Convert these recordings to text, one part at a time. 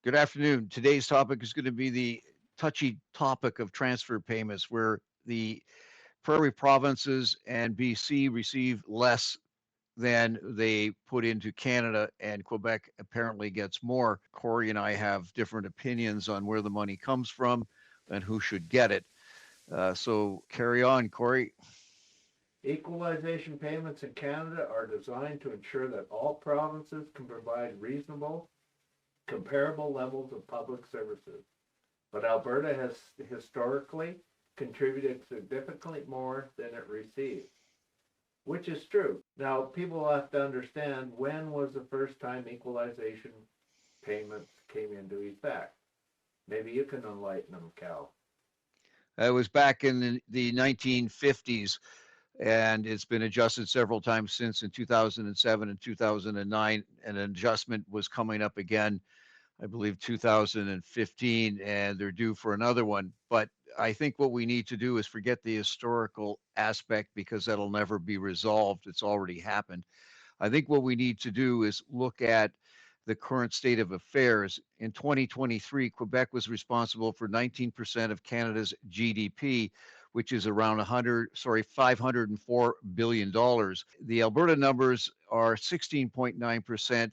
Good afternoon. Today's topic is going to be the touchy topic of transfer payments, where the prairie provinces and BC receive less than they put into Canada, and Quebec apparently gets more. Cory and I have different opinions on where the money comes from and who should get it. So carry on, Cory. Equalization payments in Canada are designed to ensure that all provinces can provide reasonable, comparable levels of public services. But Alberta has historically contributed significantly more than it receives, which is true. Now, people have to understand, when was the first time equalization payments came into effect? Maybe you can enlighten them, Cal. It was back in the 1950s, and it's been adjusted several times since in 2007 and 2009. An adjustment was coming up again, I believe 2015, and they're due for another one. But I think what we need to do is forget the historical aspect, because that'll never be resolved. It's already happened. I think what we need to do is look at the current state of affairs. In 2023, Quebec was responsible for 19% of Canada's GDP, which is around $504 billion. The Alberta numbers are 16.9%,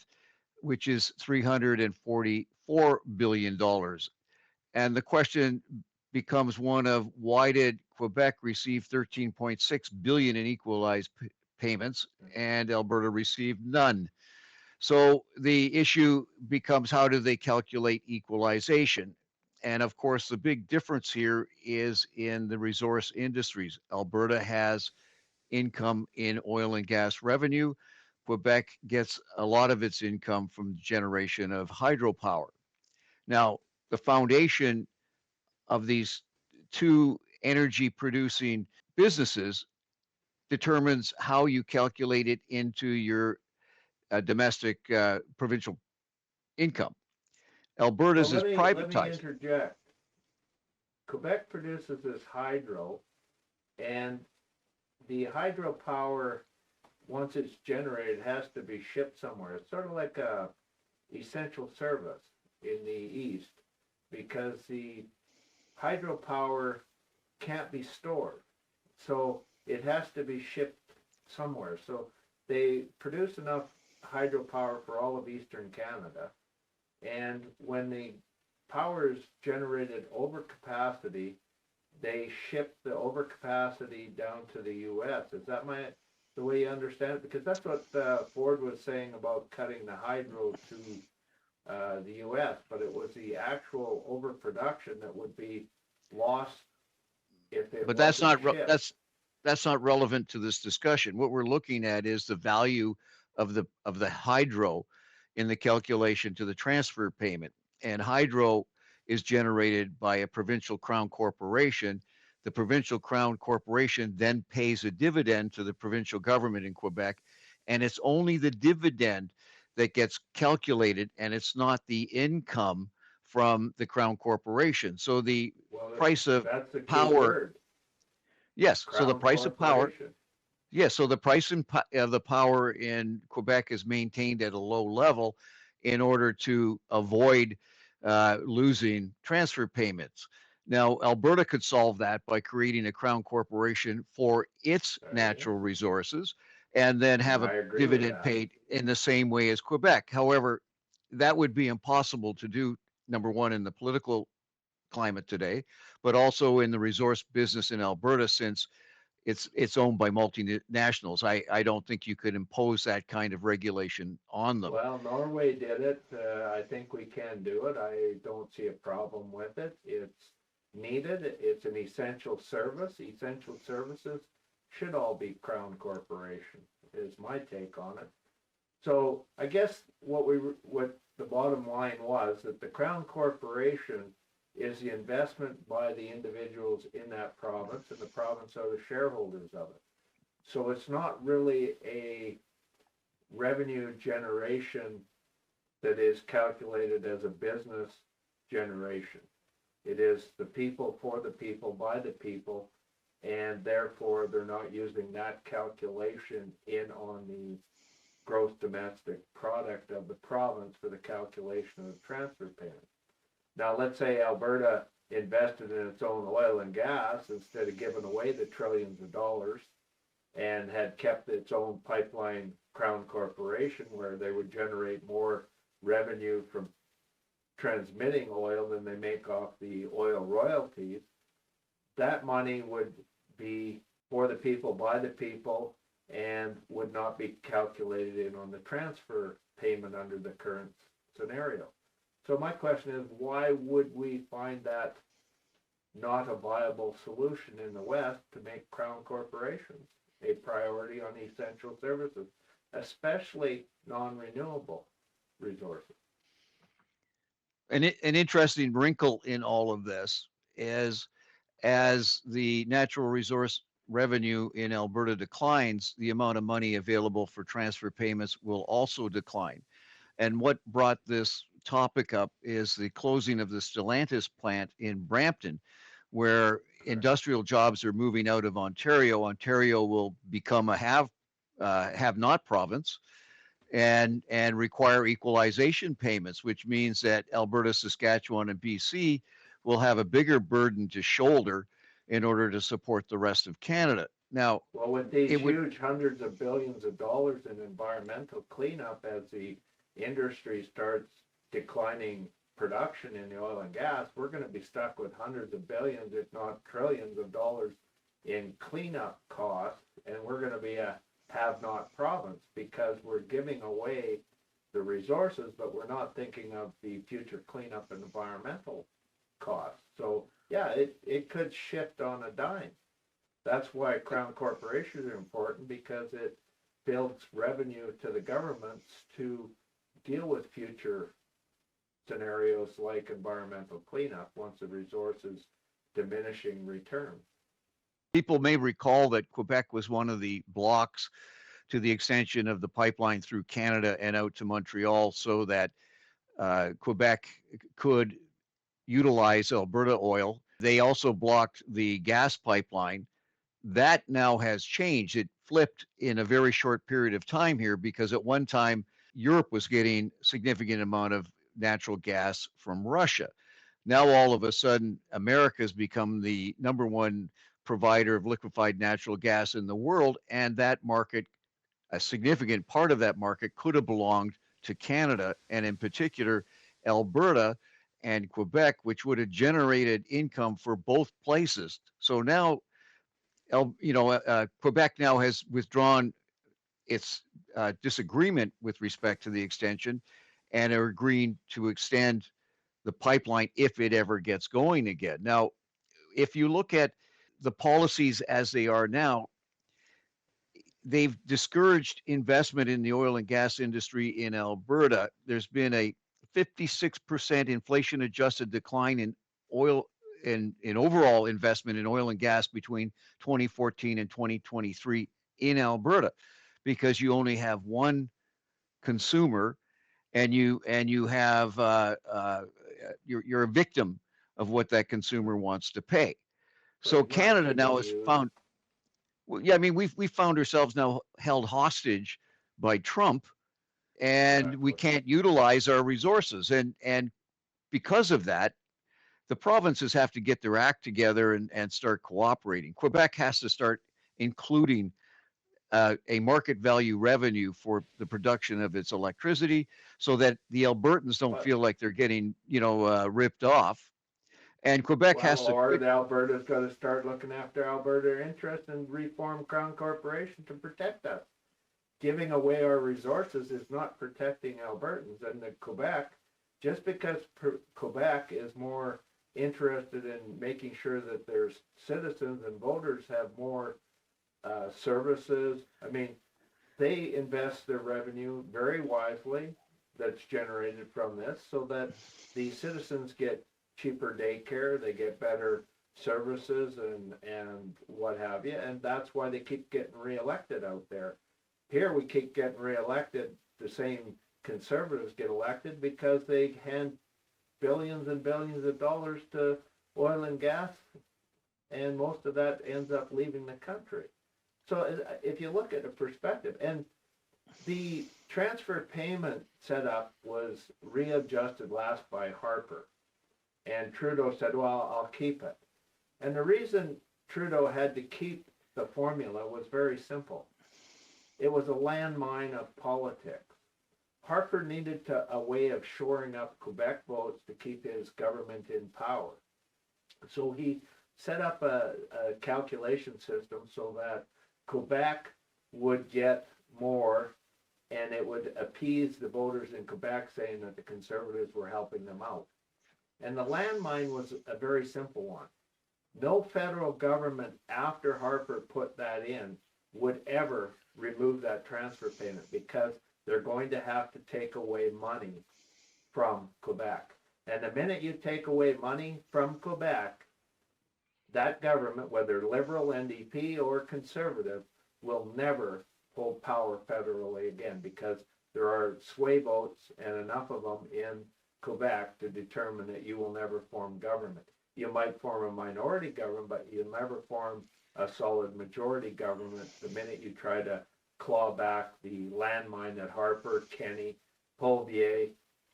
which is $344 billion. And the question becomes one of, why did Quebec receive 13.6 billion in equalized payments and Alberta received none? So the issue becomes, how do they calculate equalization? And of course, the big difference here is in the resource industries. Alberta has income in oil and gas revenue. Quebec gets a lot of its income from the generation of hydropower. Now, the foundation of these two energy producing businesses determines how you calculate it into your domestic provincial income. Well, Alberta's is let me privatized. interject. Quebec produces this hydro, and the hydropower, once it's generated, has to be shipped somewhere. It's sort of like a essential service in the east, because the hydropower can't be stored, so it has to be shipped somewhere. So they produce enough hydropower for all of eastern Canada, and when the power is generated over capacity, they ship the overcapacity down to the U.S. Is that the way you understand it? Because that's what Ford was saying about cutting the hydro to the U.S., but it was the actual overproduction that would be lost if it But that's wasn't not shipped. that's not relevant to this discussion. What we're looking at is the value of the hydro in the calculation to the transfer payment. And hydro is generated by a provincial crown corporation. The provincial crown corporation then pays a dividend to the provincial government in Quebec, and it's only the dividend that gets calculated, and it's not the income from the crown corporation. So the Well, price of that's the key power, word, yes. So the Crown price of power, Corporation. yes. So the price of the power in Quebec is maintained at a low level in order to avoid losing transfer payments. Now, Alberta could solve that by creating a crown corporation for its There you go. natural resources and then And have a I agree with dividend that. paid in the same way as Quebec. However, that would be impossible to do, number one, in the political climate today, but also in the resource business in Alberta, since it's owned by multinationals. I don't think you could impose that kind of regulation on them. Well, Norway did it. I think we can do it. I don't see a problem with it. It's needed. It's an essential service. Essential services should all be Crown Corporation, is my take on it. So I guess what the bottom line was, that the Crown Corporation is the investment by the individuals in that province, and the province are the shareholders of it. So it's not really a revenue generation that is calculated as a business generation. It is the people for the people by the people, and therefore they're not using that calculation in on the gross domestic product of the province for the calculation of the transfer payment. Now, let's say Alberta invested in its own oil and gas instead of giving away the trillions of dollars, and had kept its own pipeline crown corporation where they would generate more revenue from transmitting oil than they make off the oil royalties. That money would be for the people, by the people, and would not be calculated in on the transfer payment under the current scenario. So my question is, why would we find that not a viable solution in the West to make crown corporations a priority on essential services, especially non-renewable resources? An interesting wrinkle in all of this is, as the natural resource revenue in Alberta declines, the amount of money available for transfer payments will also decline. And what brought this topic up is the closing of the Stellantis plant in Brampton, where industrial jobs are moving out of Ontario. Ontario will become a have-not province, and require equalization payments, which means that Alberta, Saskatchewan, and BC will have a bigger burden to shoulder in order to support the rest of Canada. Now, well, with these huge hundreds of billions of dollars in environmental cleanup, as the industry starts declining production in the oil and gas, we're going to be stuck with hundreds of billions, if not trillions of dollars in cleanup costs, and we're going to be a have-not province because we're giving away the resources, but we're not thinking of the future cleanup and environmental costs. So yeah, it could shift on a dime. That's why crown corporations are important, because it builds revenue to the governments to deal with future scenarios like environmental cleanup once the resource is diminishing return. People may recall that Quebec was one of the blocks to the extension of the pipeline through Canada and out to Montreal, so that Quebec could utilize Alberta oil. They also blocked the gas pipeline. That now has changed. It flipped in a very short period of time here, because at one time Europe was getting significant amount of natural gas from Russia. Now all of a sudden America's become the number one provider of liquefied natural gas in the world, and that market, a significant part of that market, could have belonged to Canada, and in particular Alberta and Quebec, which would have generated income for both places. So now, Quebec now has withdrawn its disagreement with respect to the extension, and are agreeing to extend the pipeline if it ever gets going again. Now, if you look at the policies as they are now, they've discouraged investment in the oil and gas industry in Alberta. There's been a 56% inflation adjusted decline in oil in overall investment in oil and gas between 2014 and 2023 in Alberta, because you only have one consumer, and you have you're a victim of what that consumer wants to pay. So Canada now has found, well, yeah, I mean, we found ourselves now held hostage by Trump, and we can't utilize our resources, and because of that, the provinces have to get their act together and start cooperating. Quebec has to start including a market value revenue for the production of its electricity, so that the Albertans don't feel like they're getting, ripped off. And Quebec has to. Or Alberta's got to start looking after Alberta interests and reform Crown Corporation to protect us. Giving away our resources is not protecting Albertans. And the Quebec, just because Quebec is more interested in making sure that their citizens and voters have more services. I mean, they invest their revenue very wisely that's generated from this, so that the citizens get cheaper daycare, they get better services and what have you, and that's why they keep getting reelected out there. Here we keep getting reelected, the same conservatives get elected because they hand billions and billions of dollars to oil and gas, and most of that ends up leaving the country. So if you look at the perspective, and the transfer payment setup was readjusted last by Harper. And Trudeau said, well, I'll keep it. And the reason Trudeau had to keep the formula was very simple. It was a landmine of politics. Harper needed a way of shoring up Quebec votes to keep his government in power. So he set up a calculation system so that Quebec would get more, and it would appease the voters in Quebec, saying that the Conservatives were helping them out. And the landmine was a very simple one. No federal government after Harper put that in would ever remove that transfer payment, because they're going to have to take away money from Quebec. And the minute you take away money from Quebec, that government, whether Liberal, NDP, or Conservative, will never hold power federally again, because there are sway votes and enough of them in Quebec to determine that you will never form government. You might form a minority government, but you'll never form a solid majority government the minute you try to claw back the landmine that Harper, Kenney, Polvier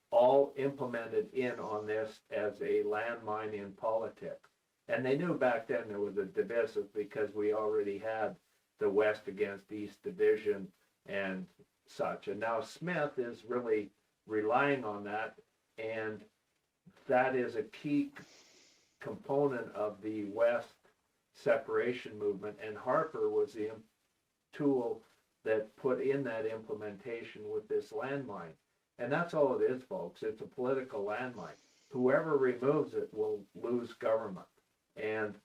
all implemented in on this as a landmine in politics. And they knew back then there was a divisive, because we already had the West against East division and such. And now Smith is really relying on that, and that is a key component of the West separation movement. And Harper was the tool that put in that implementation with this landmine. And that's all it is, folks. It's a political landmine. Whoever removes it will lose government. And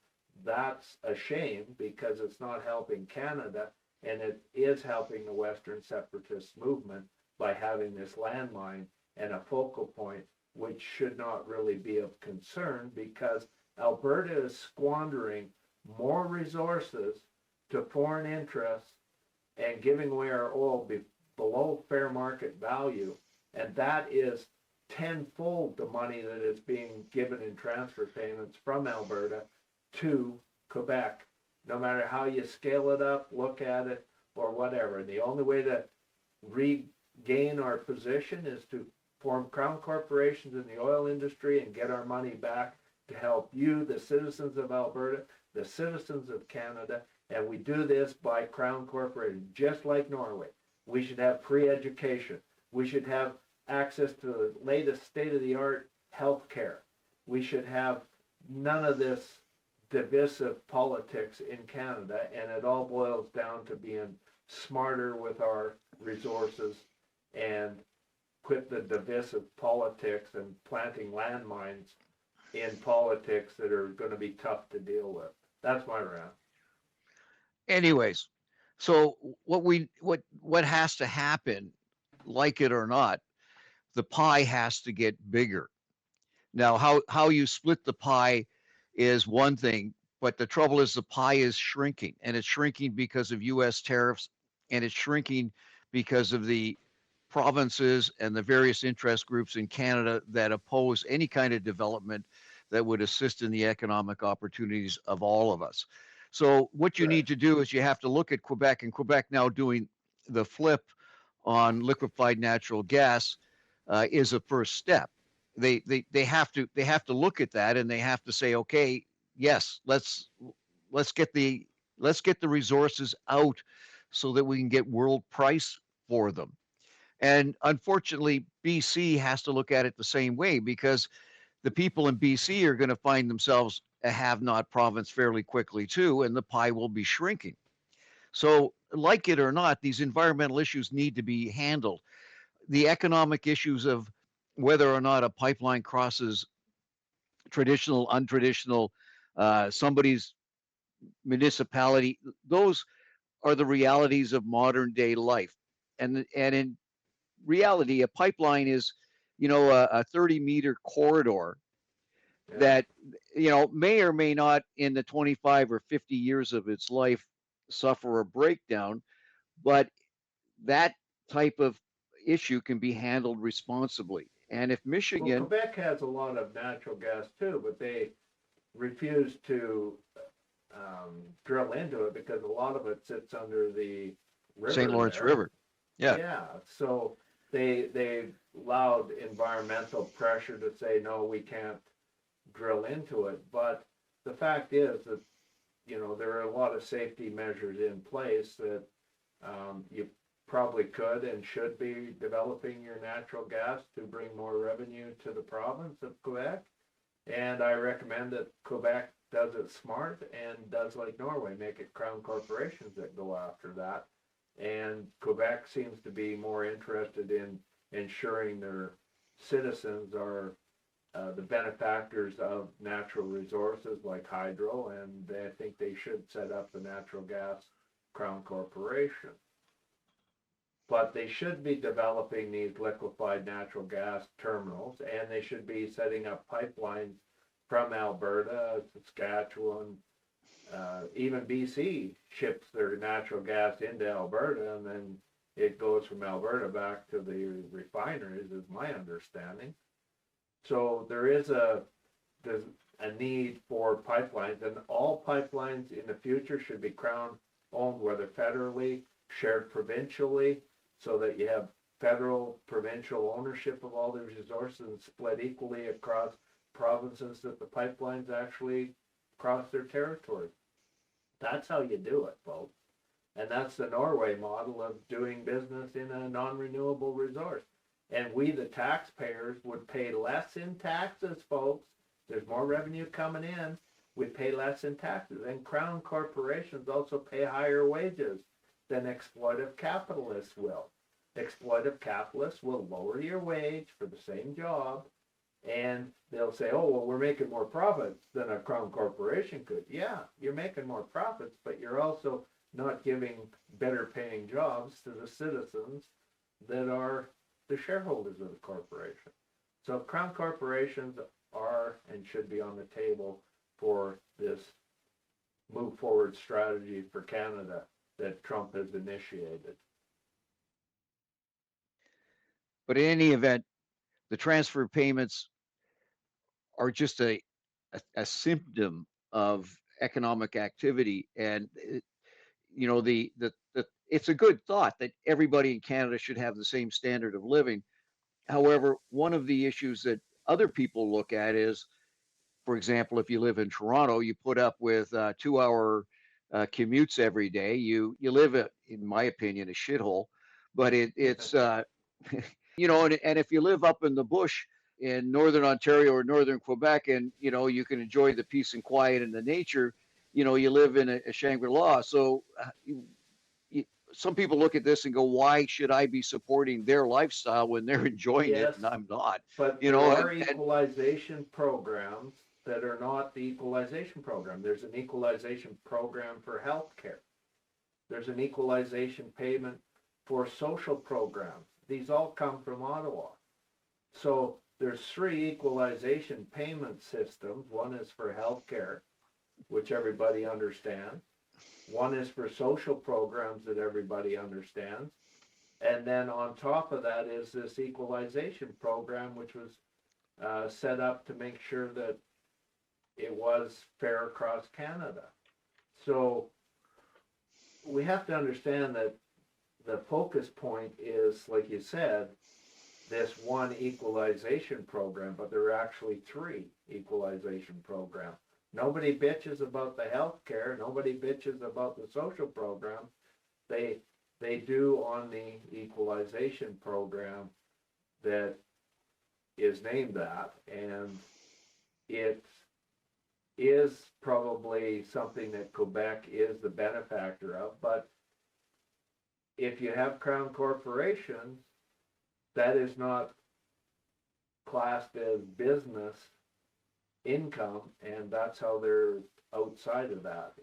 that's a shame, because it's not helping Canada, and it is helping the Western separatist movement by having this landmine and a focal point, which should not really be of concern, because Alberta is squandering more resources to foreign interests and giving away our oil below fair market value. And that is tenfold the money that is being given in transfer payments from Alberta to Quebec, no matter how you scale it up, look at it, or whatever. And the only way to regain our position is to form crown corporations in the oil industry and get our money back to help you, the citizens of Alberta, the citizens of Canada. And we do this by crown corporation, just like Norway. We should have free education. We should have access to the latest state-of-the-art health care. We should have none of this divisive politics in Canada, and it all boils down to being smarter with our resources and quit the divisive politics and planting landmines in politics that are going to be tough to deal with. That's my rant. Anyways, so what has to happen, like it or not, the pie has to get bigger. Now, how you split the pie is one thing, but the trouble is the pie is shrinking, and it's shrinking because of U.S. tariffs, and it's shrinking because of the provinces and the various interest groups in Canada that oppose any kind of development that would assist in the economic opportunities of all of us. So what you need to do is you have to look at Quebec, and Quebec now doing the flip on liquefied natural gas is a first step. They have to look at that, and they have to say, okay, yes, let's get the resources out so that we can get world price for them. And unfortunately, BC has to look at it the same way, because the people in BC are going to find themselves a have-not province fairly quickly too, and the pie will be shrinking. So, like it or not, these environmental issues need to be handled. The economic issues of whether or not a pipeline crosses traditional, untraditional, somebody's municipality, those are the realities of modern day life. And in reality, a pipeline is, a 30-meter corridor that, may or may not in the 25 or 50 years of its life suffer a breakdown, but that type of issue can be handled responsibly. And if Michigan... Well, Quebec has a lot of natural gas too, but they refuse to drill into it because a lot of it sits under the river St. Lawrence there. River. Yeah. Yeah, so they allowed environmental pressure to say, no, we can't drill into it. But the fact is that, there are a lot of safety measures in place that you probably could and should be developing your natural gas to bring more revenue to the province of Quebec. And I recommend that Quebec does it smart and does like Norway, make it crown corporations that go after that. And Quebec seems to be more interested in ensuring their citizens are the benefactors of natural resources like hydro, and I think they should set up the natural gas crown corporation. But they should be developing these liquefied natural gas terminals, and they should be setting up pipelines from Alberta, Saskatchewan, even BC ships their natural gas into Alberta, and then it goes from Alberta back to the refineries, is my understanding. So there's a need for pipelines, and all pipelines in the future should be Crown owned, whether federally, shared provincially, so that you have federal, provincial ownership of all the resources and split equally across provinces that the pipelines actually cross their territory. That's how you do it, folks. And that's the Norway model of doing business in a non-renewable resource. And we, the taxpayers, would pay less in taxes, folks. There's more revenue coming in. We pay less in taxes. And crown corporations also pay higher wages than exploitive capitalists will. Exploitive capitalists will lower your wage for the same job, and they'll say, oh, well, we're making more profits than a crown corporation could. Yeah, you're making more profits, but you're also not giving better paying jobs to the citizens that are the shareholders of the corporation. So crown corporations are and should be on the table for this move forward strategy for Canada that Trump has initiated. But in any event, the transfer payments are just a symptom of economic activity. And, it's a good thought that everybody in Canada should have the same standard of living. However, one of the issues that other people look at is, for example, if you live in Toronto, you put up with 2-hour commutes every day. You live, in my opinion, a shithole. But it's and if you live up in the bush in northern Ontario or northern Quebec, and you can enjoy the peace and quiet and the nature, you live in a Shangri-La. So some people look at this and go, why should I be supporting their lifestyle when they're enjoying it and I'm not? But there are equalization programs that are not the equalization program. There's an equalization program for healthcare. There's an equalization payment for social programs. These all come from Ottawa. So there's 3 equalization payment systems. One is for healthcare, which everybody understands. One is for social programs that everybody understands. And then on top of that is this equalization program, which was set up to make sure that it was fair across Canada. So we have to understand that the focus point is, like you said, this one equalization program, but there are actually 3 equalization programs. Nobody bitches about the health care. Nobody bitches about the social program. They do on the equalization program that is named that, and it is probably something that Quebec is the benefactor of. But if you have crown corporations, that is not classed as business income, and that's how they're outside of that.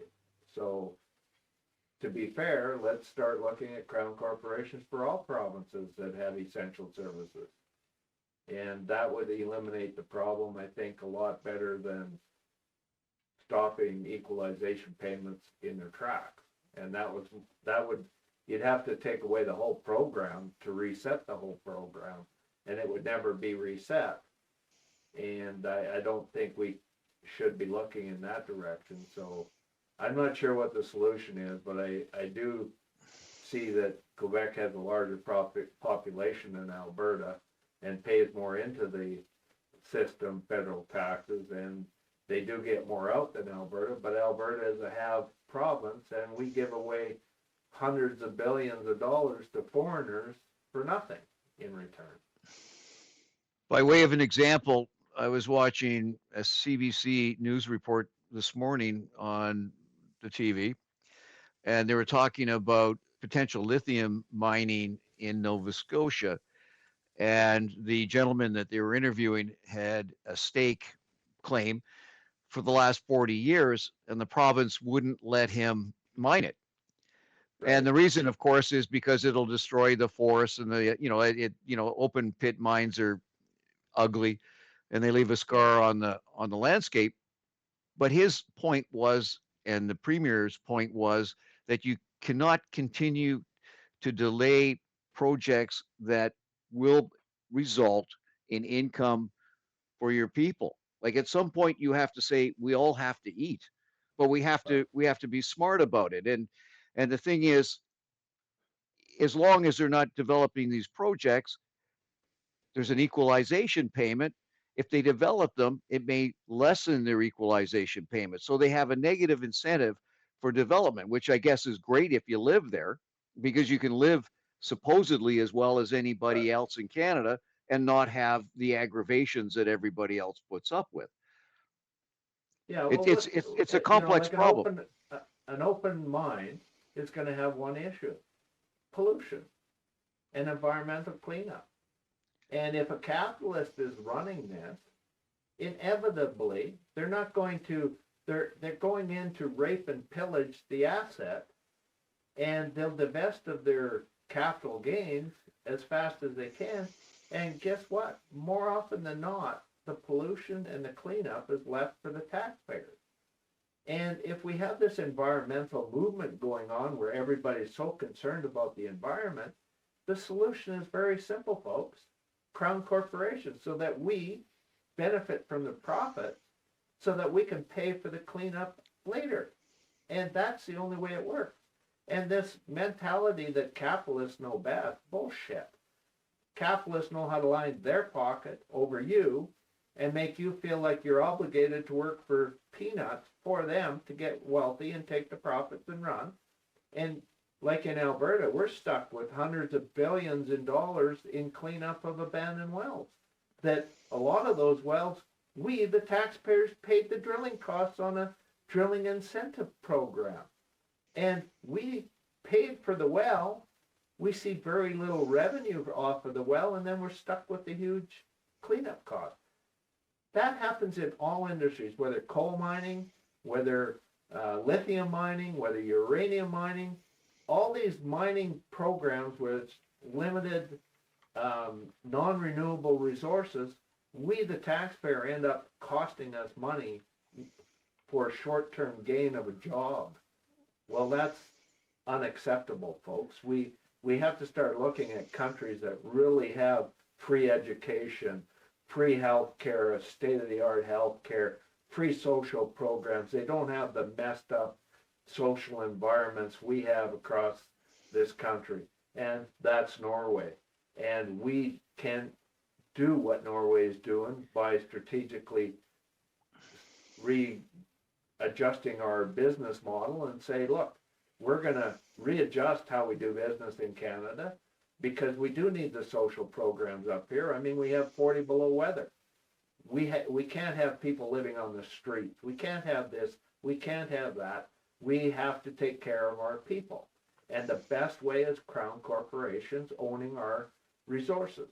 So to be fair, let's start looking at crown corporations for all provinces that have essential services, and that would eliminate the problem, I think, a lot better than stopping equalization payments in their tracks. And that would you'd have to take away the whole program to reset the whole program, and it would never be reset. And I don't think we should be looking in that direction. So I'm not sure what the solution is, but I do see that Quebec has a larger population than Alberta and pays more into the system, federal taxes, and they do get more out than Alberta, but Alberta is a have province, and we give away hundreds of billions of dollars to foreigners for nothing in return. By way of an example, I was watching a CBC news report this morning on the TV, and they were talking about potential lithium mining in Nova Scotia. And the gentleman that they were interviewing had a stake claim for the last 40 years, and the province wouldn't let him mine it. Right. And the reason, of course, is because it'll destroy the forest, and open pit mines are ugly, and they leave a scar on the landscape. But his point was, and the premier's point was, that you cannot continue to delay projects that will result in income for your people. Like at some point, you have to say we all have to eat, but we have to be smart about it. And the thing is, as long as they're not developing these projects, there's an equalization payment. If they develop them, it may lessen their equalization payment. So they have a negative incentive for development, which I guess is great if you live there, because you can live supposedly as well as anybody else in Canada and not have the aggravations that everybody else puts up with. Yeah, well, it's a complex problem. An open mine is going to have one issue: pollution and environmental cleanup. And if a capitalist is running this, inevitably they're going in to rape and pillage the asset, and they'll divest of their capital gains as fast as they can. And guess what? More often than not, the pollution and the cleanup is left for the taxpayers. And if we have this environmental movement going on where everybody's so concerned about the environment, the solution is very simple, folks. Crown corporations, so that we benefit from the profits, so that we can pay for the cleanup later. And that's the only way it works. And this mentality that capitalists know best, bullshit. Capitalists know how to line their pocket over you and make you feel like you're obligated to work for peanuts for them to get wealthy and take the profits and run. And like in Alberta, we're stuck with hundreds of billions in dollars in cleanup of abandoned wells. That a lot of those wells, we, the taxpayers, paid the drilling costs on a drilling incentive program. And we paid for the well. We see very little revenue off of the well, and then we're stuck with the huge cleanup costs. That happens in all industries, whether coal mining, whether lithium mining, whether uranium mining. All these mining programs where it's limited non-renewable resources, we, the taxpayer, end up costing us money for a short-term gain of a job. Well, that's unacceptable, folks. We have to start looking at countries that really have free education, free health care, a state-of-the-art health care, free social programs. They don't have the messed up social environments we have across this country, and that's Norway. And we can do what Norway is doing by strategically readjusting our business model and say, look, we're going to readjust how we do business in Canada, because we do need the social programs up here. I mean, we have 40 below weather. We can't have people living on the streets. We can't have this. We can't have that. We have to take care of our people. And the best way is crown corporations owning our resources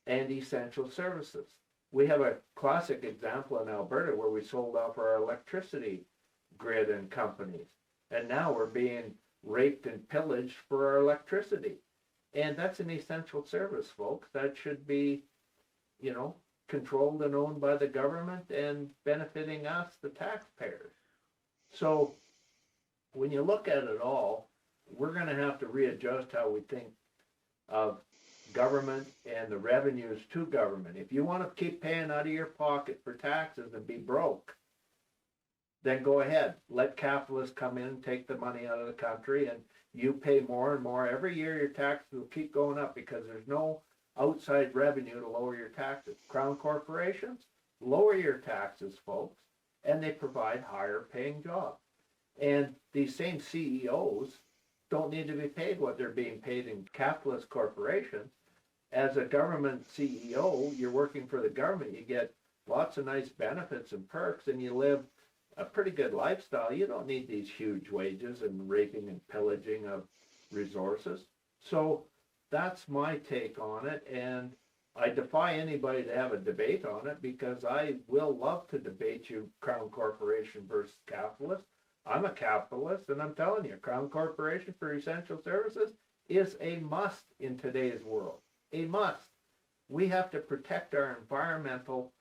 and essential services. We have a classic example in Alberta where we sold off our electricity grid and companies. And now we're being raped and pillaged for our electricity. And that's an essential service, folks. That should be, controlled and owned by the government and benefiting us, the taxpayers. So when you look at it all, we're going to have to readjust how we think of government and the revenues to government. If you want to keep paying out of your pocket for taxes and be broke, then go ahead. Let capitalists come in and take the money out of the country, and you pay more and more. Every year your taxes will keep going up because there's no outside revenue to lower your taxes. Crown corporations, lower your taxes, folks, and they provide higher paying jobs. And these same CEOs don't need to be paid what they're being paid in capitalist corporations. As a government CEO, you're working for the government, you get lots of nice benefits and perks, and you live a pretty good lifestyle. You don't need these huge wages and raping and pillaging of resources. So that's my take on it, and I defy anybody to have a debate on it, because I will love to debate you, Crown Corporation versus capitalist. I'm a capitalist, and I'm telling you, Crown Corporation for essential services is a must in today's world. A must. We have to protect our environmental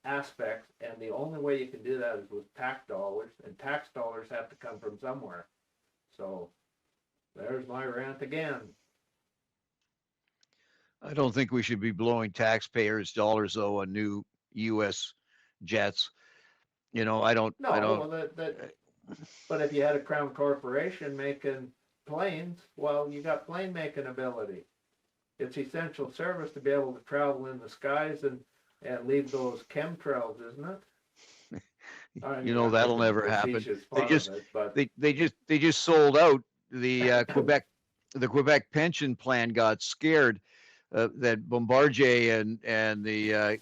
aspects, and the only way you can do that is with tax dollars, and tax dollars have to come from somewhere. So there's my rant again. I don't think we should be blowing taxpayers' dollars though on new U.S. jets. You know, I don't. Well, but if you had a Crown Corporation making planes, well, you got plane making ability. It's essential service to be able to travel in the skies and leave those chemtrails, isn't it? You know, that'll never happen. But they just sold out the Quebec pension plan. Got scared that Bombardier and the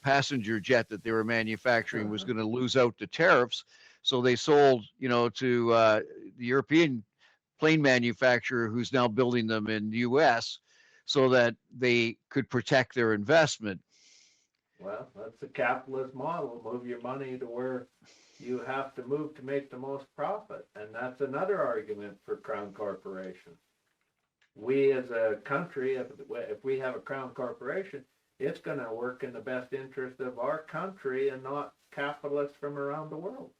passenger jet that they were manufacturing was going to lose out to tariffs, so they sold, you know, to the European plane manufacturer who's now building them in the U.S. so that they could protect their investment. Well, that's the capitalist model. Move your money to where you have to move to make the most profit. And that's another argument for Crown Corporation. We as a country, if we have a Crown Corporation, it's going to work in the best interest of our country and not capitalists from around the world.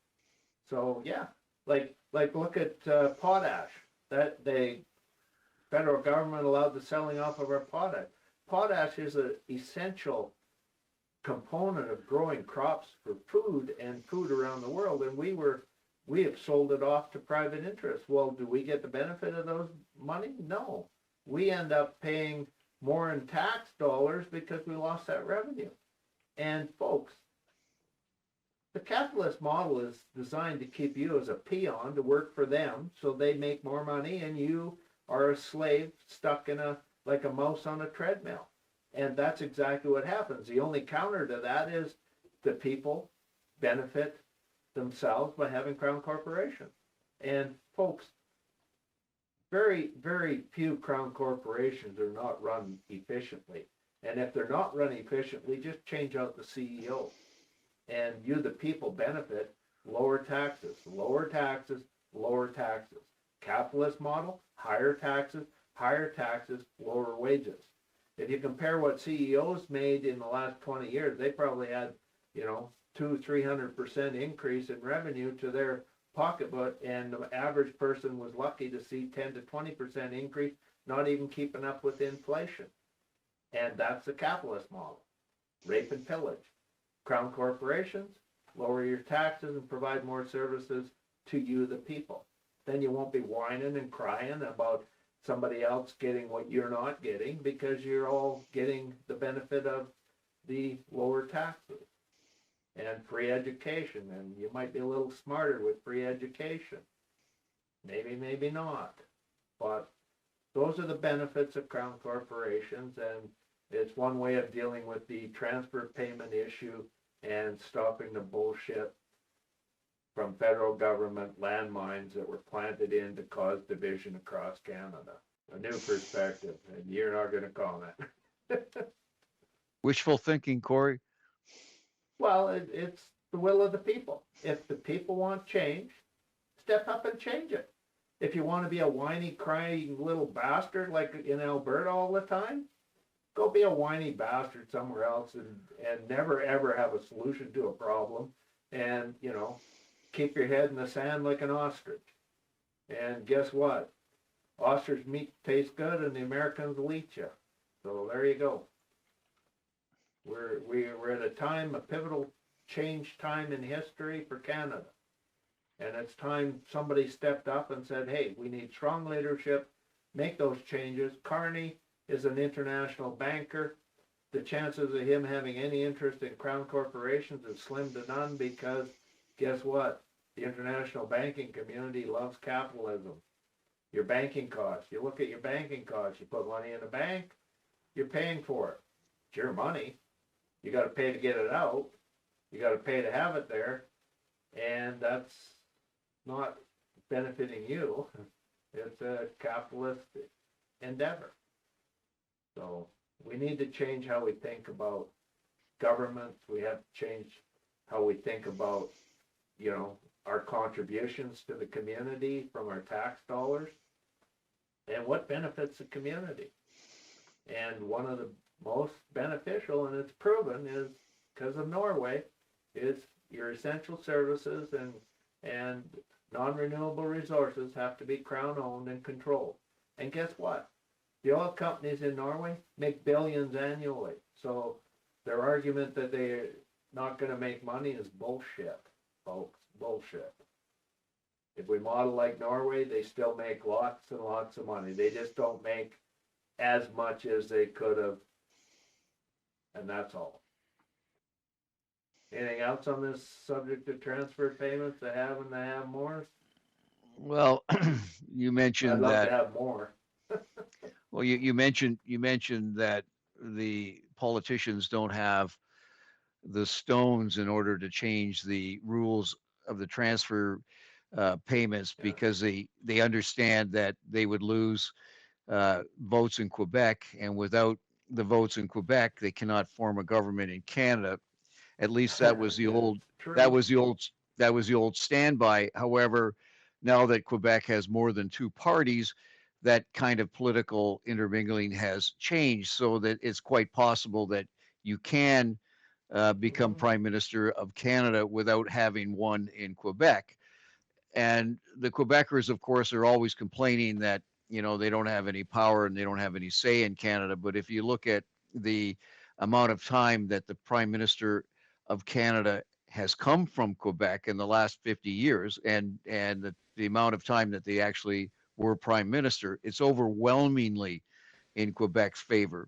So yeah, like look at potash. That the federal government allowed the selling off of our potash. Potash is an essential component of growing crops for food and food around the world, and we have sold it off to private interests. Well, do we get the benefit of those money? No. We end up paying more in tax dollars because we lost that revenue. And folks, the capitalist model is designed to keep you as a peon to work for them so they make more money, and you are a slave stuck in like a mouse on a treadmill. And that's exactly what happens. The only counter to that is the people benefit themselves by having Crown Corporation. And folks, very, very few Crown Corporations are not run efficiently. And if they're not run efficiently, just change out the CEO. And you, the people, benefit lower taxes, lower taxes, lower taxes. Capitalist model, higher taxes, lower wages. If you compare what CEOs made in the last 20 years, they probably had, 200-300% increase in revenue to their pocketbook, and the average person was lucky to see 10-20% increase, not even keeping up with inflation. And that's the capitalist model. Rape and pillage. Crown corporations, lower your taxes and provide more services to you, the people. Then you won't be whining and crying about somebody else getting what you're not getting, because you're all getting the benefit of the lower taxes and free education. And you might be a little smarter with free education. Maybe, maybe not. But those are the benefits of Crown corporations, and it's one way of dealing with the transfer payment issue and stopping the bullshit from federal government landmines that were planted in to cause division across Canada. A new perspective, and you're not going to comment. Wishful thinking, Cory. Well, it's the will of the people. If the people want change, step up and change it. If you want to be a whiny, crying little bastard like in Alberta all the time, go be a whiny bastard somewhere else and never ever have a solution to a problem, and keep your head in the sand like an ostrich. And guess what? Ostrich meat tastes good, and the Americans will eat you. So there you go. We're at a pivotal change time in history for Canada. And it's time somebody stepped up and said, hey, we need strong leadership, make those changes. Carney is an international banker. The chances of him having any interest in crown corporations is slim to none, because guess what? The international banking community loves capitalism. Your banking costs. You look at your banking costs. You put money in a bank, you're paying for it. It's your money. You got to pay to get it out. You got to pay to have it there. And that's not benefiting you. It's a capitalist endeavor. So we need to change how we think about governments. We have to change how we think about, our contributions to the community from our tax dollars and what benefits the community. And one of the most beneficial, and it's proven, is because of Norway, is your essential services and non-renewable resources have to be crown owned and controlled. And guess what? The oil companies in Norway make billions annually. So their argument that they're not going to make money is bullshit, folks. Bullshit. If we model like Norway, they still make lots and lots of money. They just don't make as much as they could have. And that's all. Anything else on this subject of transfer payments, the have and the have more? Well, you I'd mentioned love that. to have more. Well, you mentioned that the politicians don't have the stones in order to change the rules of the transfer payments, Yeah. because they understand that they would lose votes in Quebec, and without the votes in Quebec, they cannot form a government in Canada. At least that was the Yeah, old true. that was the old standby. However, now that Quebec has more than two parties, that kind of political intermingling has changed, so that it's quite possible that you can become prime minister of Canada without having one in Quebec. And the Quebecers, of course, are always complaining that they don't have any power and they don't have any say in Canada. But if you look at the amount of time that the prime minister of Canada has come from Quebec in the last 50 years, and the amount of time that they actually were prime minister, it's overwhelmingly in Quebec's favor.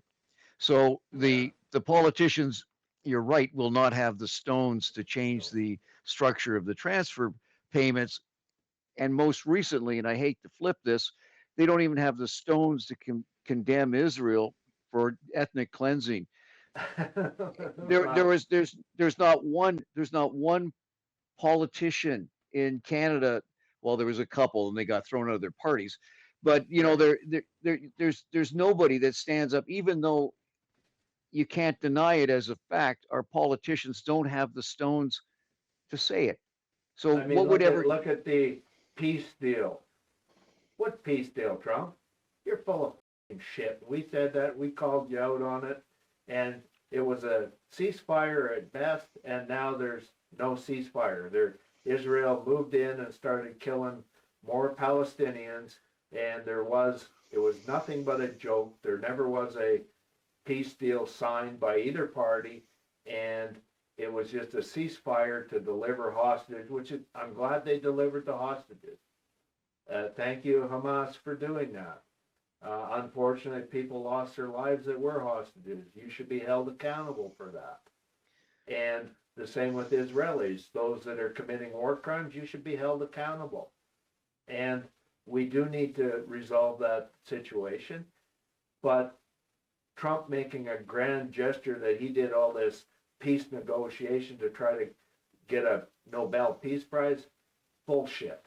So the politicians, you're right, will not have the stones to change the structure of the transfer payments. And most recently, and I hate to flip this, they don't even have the stones to condemn Israel for ethnic cleansing. There's not one politician in Canada. Well, there was a couple, and they got thrown out of their parties. But there's nobody that stands up, even though you can't deny it as a fact. Our politicians don't have the stones to say it. So I mean, what would look at the peace deal. What peace deal, Trump? You're full of shit. We said that. We called you out on it. And it was a ceasefire at best, and now there's no ceasefire. Israel moved in and started killing more Palestinians, and it was nothing but a joke. There never was a peace deal signed by either party, and it was just a ceasefire to deliver hostages, I'm glad they delivered the hostages. Thank you, Hamas, for doing that. Unfortunately, people lost their lives that were hostages. You should be held accountable for that. And the same with Israelis. Those that are committing war crimes, you should be held accountable. And we do need to resolve that situation. But Trump making a grand gesture that he did all this peace negotiation to try to get a Nobel Peace Prize, bullshit.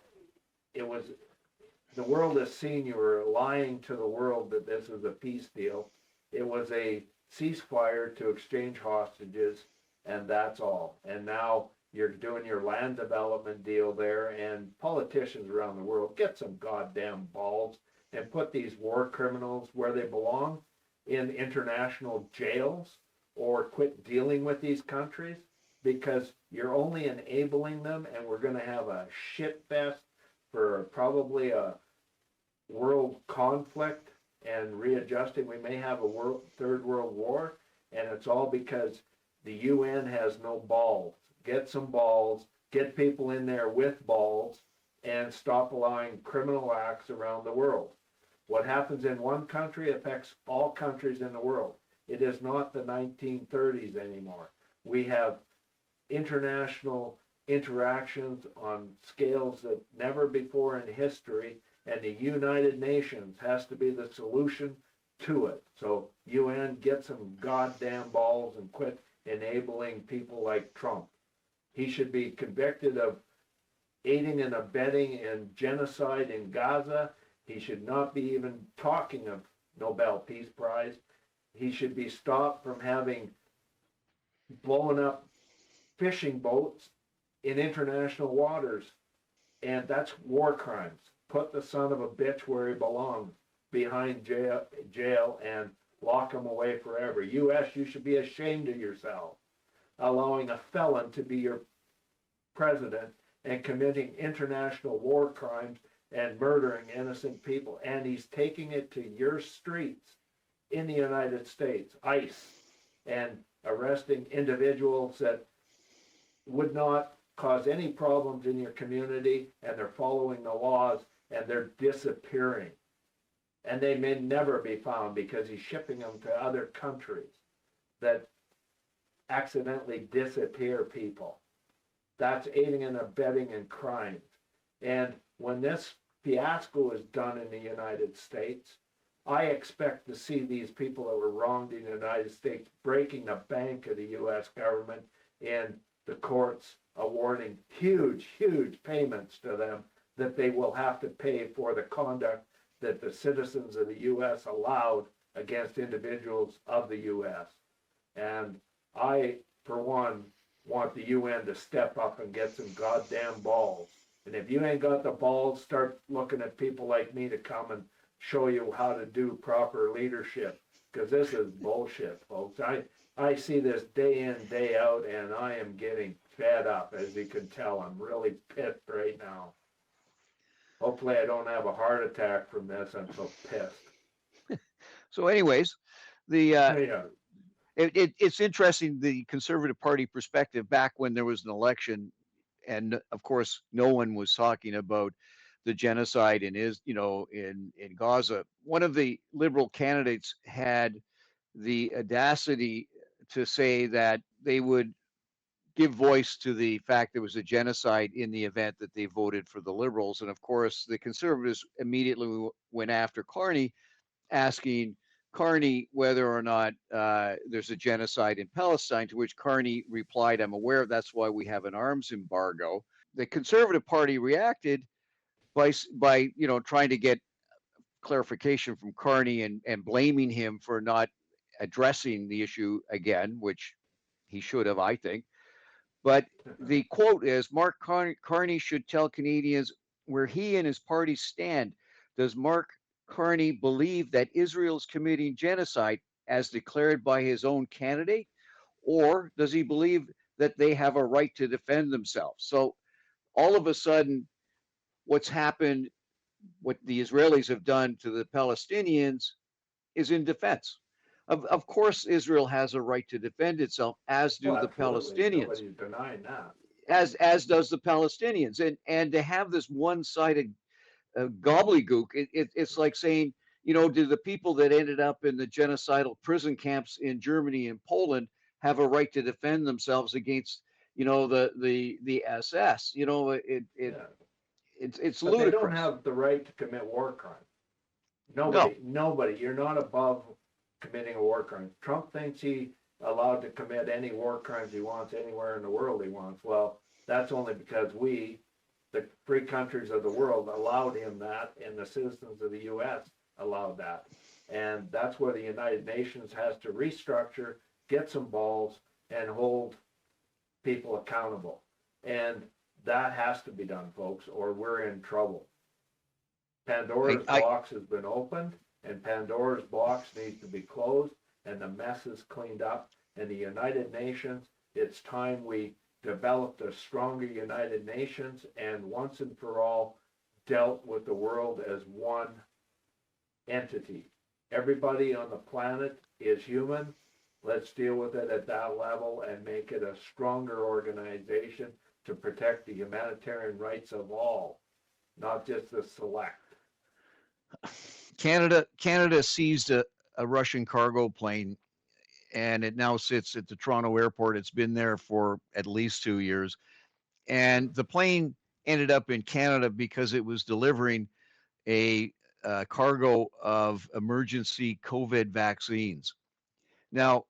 The world has seen you were lying to the world that this was a peace deal. It was a ceasefire to exchange hostages, and that's all. And now you're doing your land development deal there, and politicians around the world, get some goddamn balls and put these war criminals where they belong, in international jails, or quit dealing with these countries, because you're only enabling them, and we're going to have a shit fest for probably a world conflict and readjusting. We may have a third world war, and it's all because the UN has no balls. Get some balls get people in there with balls, and stop allowing criminal acts around the world. What happens in one country affects all countries in the world. It is not the 1930s anymore. We have international interactions on scales that never before in history, and the United Nations has to be the solution to it. So UN, get some goddamn balls and quit enabling people like Trump. He should be convicted of aiding and abetting in genocide in Gaza. He should not be even talking of Nobel Peace Prize. He should be stopped from having blown up fishing boats in international waters. And that's war crimes. Put the son of a bitch where he belongs, behind jail and lock him away forever. U.S., you should be ashamed of yourself, allowing a felon to be your president and committing international war crimes and murdering innocent people. And he's taking it to your streets in the United States, ICE, and arresting individuals that would not cause any problems in your community, and they're following the laws, and they're disappearing. And they may never be found because he's shipping them to other countries that accidentally disappear people. That's aiding and abetting in crimes. And when this fiasco is done in the United States, I expect to see these people that were wronged in the United States breaking the bank of the U.S. government and the courts awarding huge, huge payments to them that they will have to pay for the conduct that the citizens of the U.S. allowed against individuals of the U.S. And I, for one, want the UN to step up and get some goddamn balls. And if you ain't got the balls, start looking at people like me to come and show you how to do proper leadership, because this is bullshit, folks. I see this day in, day out, and I am getting fed up. As you can tell, I'm really pissed right now. Hopefully I don't have a heart attack from this. I'm so pissed. So anyways, Yeah. it's interesting, the Conservative Party perspective back when there was an election, and of course no one was talking about the genocide in Gaza. One of the Liberal candidates had the audacity to say that they would give voice to the fact there was a genocide in the event that they voted for the Liberals. And of course, the Conservatives immediately went after Carney, asking Carney whether or not there's a genocide in Palestine, to which Carney replied, "I'm aware, that's why we have an arms embargo." The Conservative Party reacted by trying to get clarification from Carney and blaming him for not addressing the issue again, which he should have, I think. But the quote is, Mark Carney should tell Canadians where he and his party stand. Does Mark Carney believe that Israel is committing genocide as declared by his own candidate? Or does he believe that they have a right to defend themselves? So all of a sudden, what's happened, what the Israelis have done to the Palestinians, is in defense. Of course, Israel has a right to defend itself, as do the Palestinians. Nobody's denying that. As does the Palestinians. And to have this one-sided gobbledygook, it's like saying, do the people that ended up in the genocidal prison camps in Germany and Poland have a right to defend themselves against, the SS? It's But ludicrous. they don't have the right to commit war crimes. Nobody. You're not above committing a war crime. Trump thinks he's allowed to commit any war crimes he wants anywhere in the world he wants. Well, that's only because we, the free countries of the world, allowed him that, and the citizens of the U.S. allowed that. And that's where the United Nations has to restructure, get some balls, and hold people accountable. And that has to be done, folks, or we're in trouble. Pandora's box has been opened, and Pandora's box needs to be closed, and the mess is cleaned up. And the United Nations, it's time we developed a stronger United Nations and once and for all dealt with the world as one entity. Everybody on the planet is human. Let's deal with it at that level and make it a stronger organization to protect the humanitarian rights of all, not just the select. Canada seized a Russian cargo plane, and it now sits at the Toronto airport. It's been there for at least 2 years. And the plane ended up in Canada because it was delivering a cargo of emergency COVID vaccines. Now,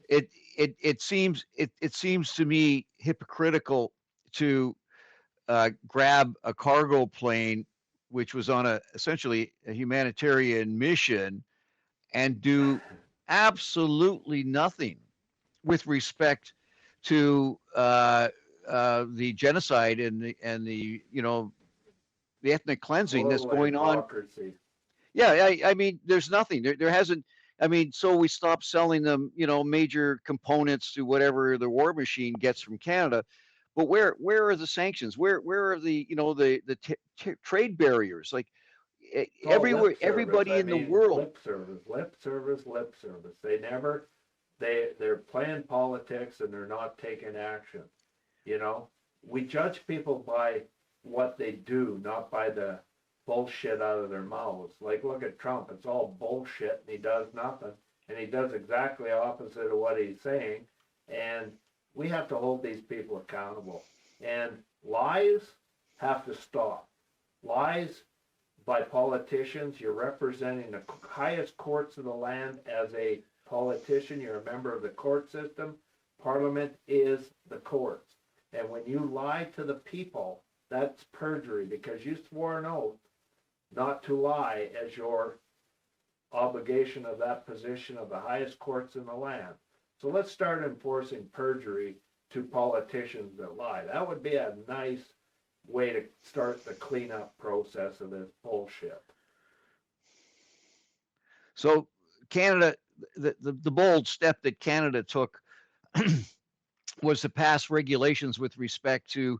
it seems to me hypocritical to grab a cargo plane, which was on essentially a humanitarian mission, and do absolutely nothing with respect to the genocide and the the ethnic cleansing that's Total going on. hypocrisy. Yeah, I mean, there's nothing. There hasn't. I mean, so we stopped selling them, major components to whatever the war machine gets from Canada. But where are the sanctions? Where are the the trade barriers? Like It's all everywhere, lip service. everybody I in the mean, world. lip service, lip service, lip service. They're playing politics and they're not taking action. You know, we judge people by what they do, not by the bullshit out of their mouths. Like, look at Trump. It's all bullshit and he does nothing. And he does exactly opposite of what he's saying. And we have to hold these people accountable. And lies have to stop. Lies by politicians. You're representing the highest courts of the land as a politician. You're a member of the court system. Parliament is the courts. And when you lie to the people, that's perjury, because you swore an oath not to lie as your obligation of that position of the highest courts in the land. So let's start enforcing perjury to politicians that lie. That would be a nice way to start the cleanup process of this bullshit. So Canada, the bold step that Canada took was to pass regulations with respect to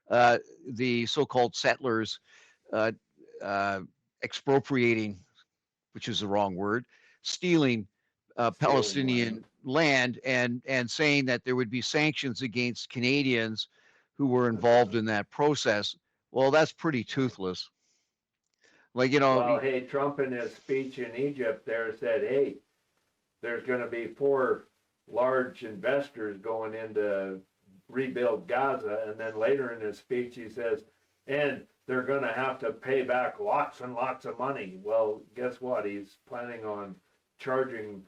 the so-called settlers expropriating, which is the wrong word, stealing Palestinian land, and saying that there would be sanctions against Canadians who were involved in that process. Well, that's pretty toothless. Like, Well, hey, Trump in his speech in Egypt there said, hey, there's going to be 4 large investors going in to rebuild Gaza. And then later in his speech, he says, and they're going to have to pay back lots and lots of money. Well, guess what? He's planning on charging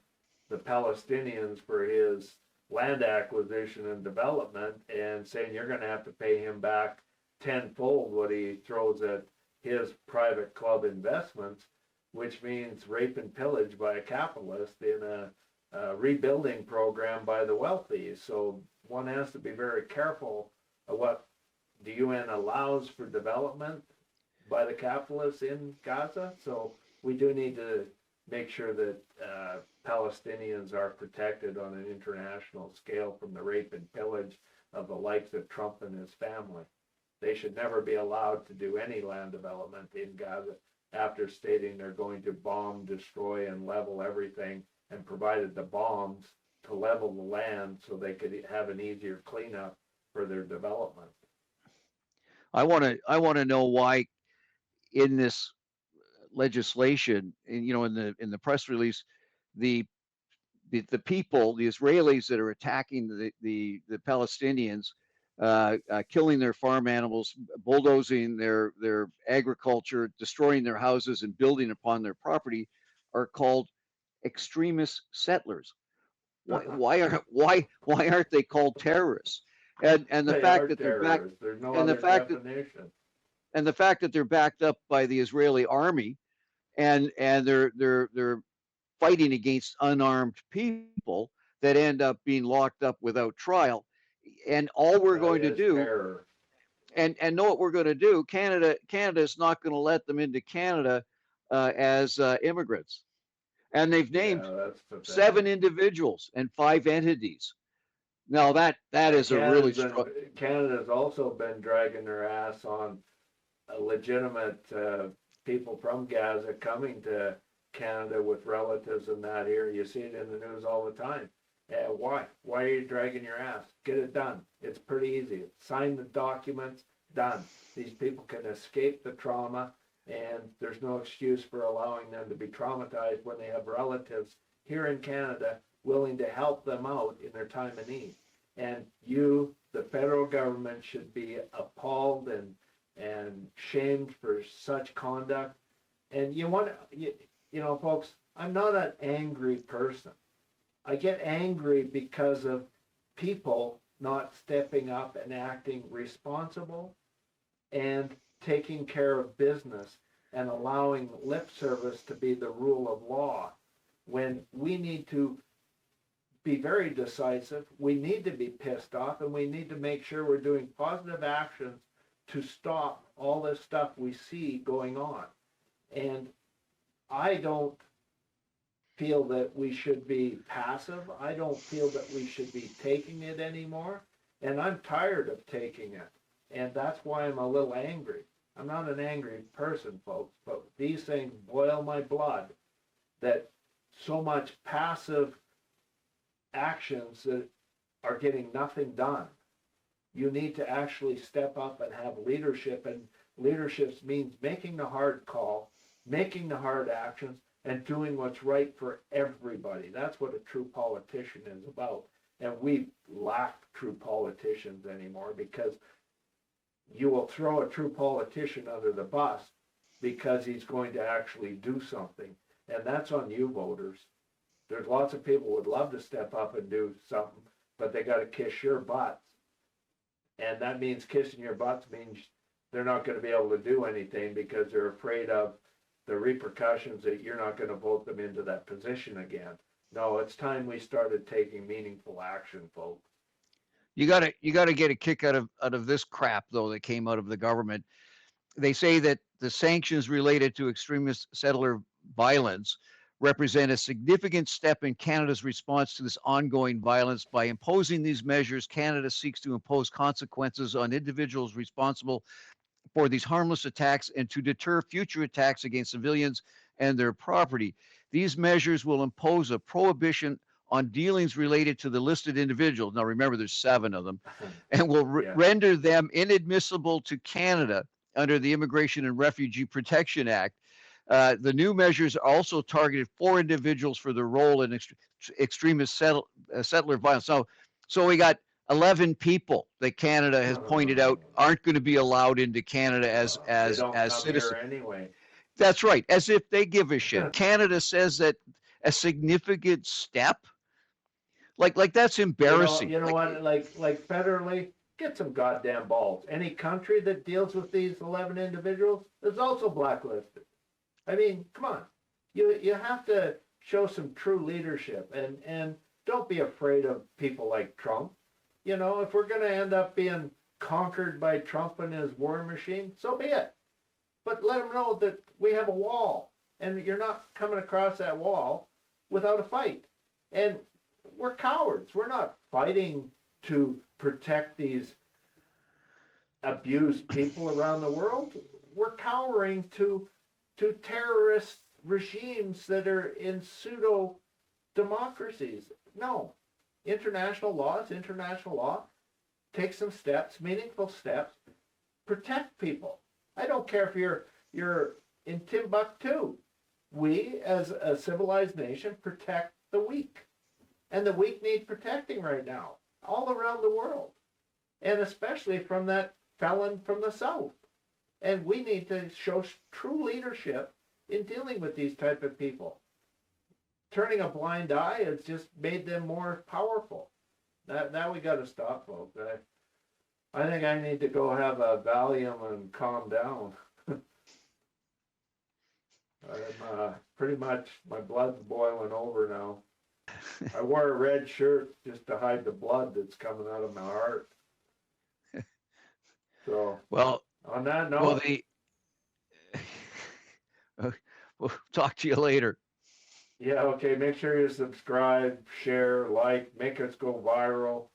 the Palestinians for his land acquisition and development, and saying you're going to have to pay him back tenfold what he throws at his private club investments, which means rape and pillage by a capitalist in a rebuilding program by the wealthy. So one has to be very careful of what the UN allows for development by the capitalists in Gaza. So we do need to make sure that Palestinians are protected on an international scale from the rape and pillage of the likes of Trump and his family. They should never be allowed to do any land development in Gaza after stating they're going to bomb, destroy, and level everything, and provided the bombs to level the land so they could have an easier cleanup for their development. I want to know why in this legislation, in the press release, the people, the Israelis that are attacking the Palestinians, killing their farm animals, bulldozing their agriculture, destroying their houses, and building upon their property, are called extremist settlers. Why aren't they called terrorists? And the fact that they're back, there's no and other the fact definition. and the fact that they're backed up by the Israeli army, and they're fighting against unarmed people that end up being locked up without trial. And all we're going to do, terror. and know what we're going to do, Canada is not going to let them into Canada as immigrants. And they've named 7 individuals and 5 entities. Now that is a really strong. Canada's also been dragging their ass on legitimate people from Gaza coming to Canada with relatives and that here. You see it in the news all the time. Why? Why are you dragging your ass? get it done. It's pretty easy. Sign the documents, done. These people can escape the trauma, and there's no excuse for allowing them to be traumatized when they have relatives here in Canada willing to help them out in their time of need. And you, the federal government, should be appalled and shamed for such conduct. And you know, folks, I'm not an angry person. I get angry because of people not stepping up and acting responsible and taking care of business and allowing lip service to be the rule of law, when we need to be very decisive, we need to be pissed off, and we need to make sure we're doing positive actions to stop all this stuff we see going on. And I don't feel that we should be passive. I don't feel that we should be taking it anymore. And I'm tired of taking it. And that's why I'm a little angry. I'm not an angry person, folks, but these things boil my blood, that so much passive actions that are getting nothing done. You need to actually step up and have leadership, and leadership means making the hard call, making the hard actions, and doing what's right for everybody. That's what a true politician is about. And we lack true politicians anymore, because you will throw a true politician under the bus because he's going to actually do something. And that's on you, voters. There's lots of people who would love to step up and do something, but they got to kiss your butts. And that means kissing your butts means they're not going to be able to do anything because they're afraid of the repercussions that you're not going to vote them into that position again. No, it's time we started taking meaningful action, folks. You gotta get a kick out of this crap though that came out of the government. They say that the sanctions related to extremist settler violence represent a significant step in Canada's response to this ongoing violence. By imposing these measures, Canada seeks to impose consequences on individuals responsible for these harmless attacks and to deter future attacks against civilians and their property. These measures will impose a prohibition on dealings related to the listed individuals. Now, remember, there's 7 of them, and will render them inadmissible to Canada under the Immigration and Refugee Protection Act. The new measures are also targeted for individuals for their role in extremist settler violence. So we got 11 people that Canada has pointed out aren't going to be allowed into Canada as citizens. Anyway. That's right, as if they give a shit. Canada says that a significant step. Like that's embarrassing. You know what? Like federally, get some goddamn balls. Any country that deals with these 11 individuals is also blacklisted. I mean, come on. You have to show some true leadership, and don't be afraid of people like Trump. You know, if we're going to end up being conquered by Trump and his war machine, so be it. But let them know that we have a wall, and you're not coming across that wall without a fight. And we're cowards. We're not fighting to protect these abused people around the world. We're cowering to terrorist regimes that are in pseudo democracies. No, international law. Take some steps, meaningful steps, protect people. I don't care if you're in Timbuktu. We, as a civilized nation, protect the weak. And the weak need protecting right now, all around the world. And especially from that felon from the South. And we need to show true leadership in dealing with these type of people. Turning a blind eye has just made them more powerful. Now we got to stop, folks. I think I need to go have a Valium and calm down. I'm pretty much, my blood's boiling over now. I wore a red shirt just to hide the blood that's coming out of my heart. So, well, on that note, we'll talk to you later. Yeah, okay. Make sure you subscribe, share, like, make us go viral.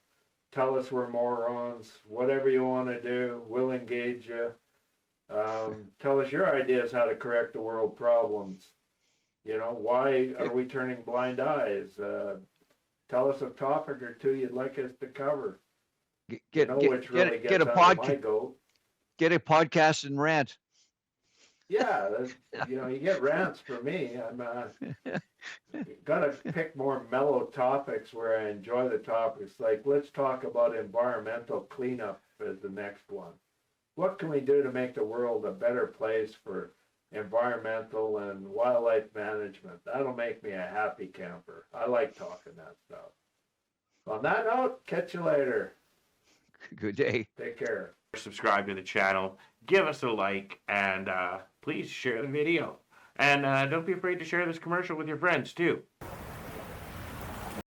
Tell us we're morons. Whatever you want to do, we'll engage you. Tell us your ideas how to correct the world problems. You know, why are we turning blind eyes? Tell us a topic or two you'd like us to cover. Get You know which really get gets a under my goat. get a podcast and rant. Yeah, you get rants from me. I'm gotta pick more mellow topics where I enjoy the topics. Like, let's talk about environmental cleanup as the next one. What can we do to make the world a better place for environmental and wildlife management? That'll make me a happy camper. I like talking that stuff. On that note, catch you later. Good day. Take care. Subscribe to the channel, give us a like, and please share the video. And don't be afraid to share this commercial with your friends too.